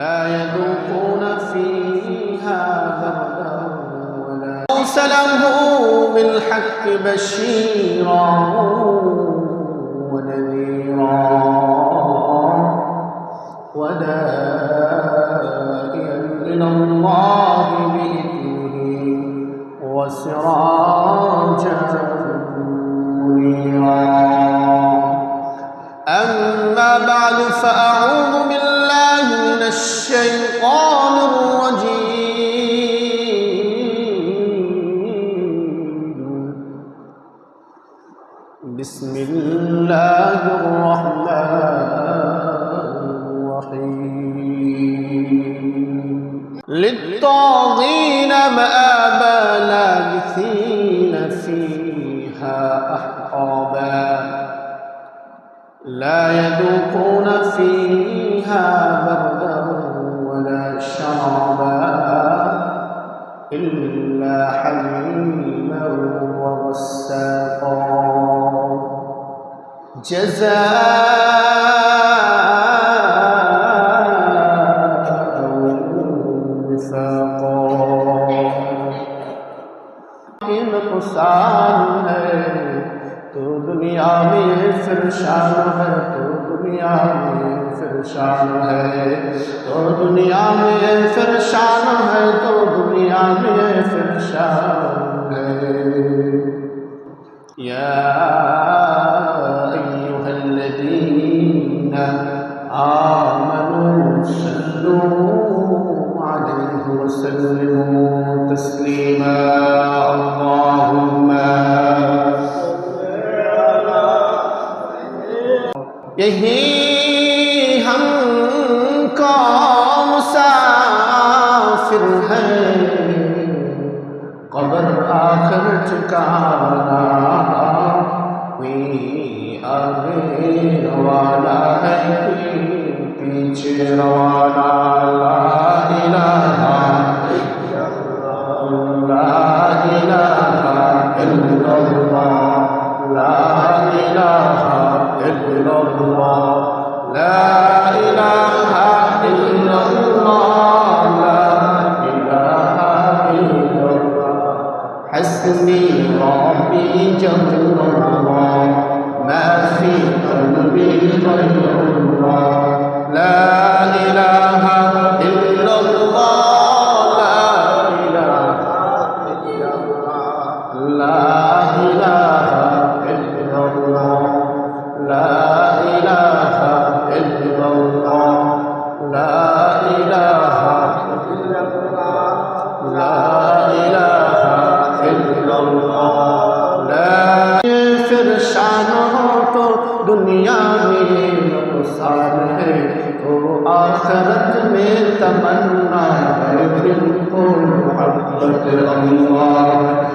لا يذوقون فيها بردا ولا أرسله بالحق بشيرا ونذيرا وداعيا إلى الله بإذنه وسراجا منيرا. أما بعد فأعوذ بالله من الشيطان الرجيم. بسم الله الرحمن الرحيم. للطاغين مآبا لابثين فيها أحقابا لا يذوقون فيها بردا ولا شرابا إلا حميما وغساقا جزاء وفاقا. نقصان है तो दुनिया में फिर शान है, तो दुनिया में फिर शान है, तो दुनिया में फिर शान है, तो दुनिया में फिर शान है. या अय्युहल्लज़ीना आमनू सल्लू अलैहि वसल्लिमू तस्लीमा. यही हम का मुसाफिर हैं, कब्र आखिर ठिकाना, कोई आगे रवाना है, कोई पीछे रवाना. ला इलाहा इल्लल्लाह, ला इलाहा इल्लल्लाह, ला इलाहा इल्लल्लाह, ला इलाहा इल्लल्लाह, ला इलाहा इल्लल्लाह. हस्बी रब्बी जल्लल्लाह, मा फी क़ल्बी ग़ैरुल्लाह. ला इलाहा इल्लल्लाह, ला इलाहा इल्लल्लाह, ला इलाहा इल्लल्लाह, ला इलाहा इल्लल्लाह, ला इलाहा इल्लल्लाह, ला इलाहा इल्लल्लाह. फिर शान हो तो दुनिया में नुकसान है, तो आखिरत में तमन्ना है. दिल को मोहब्बत अल्लाह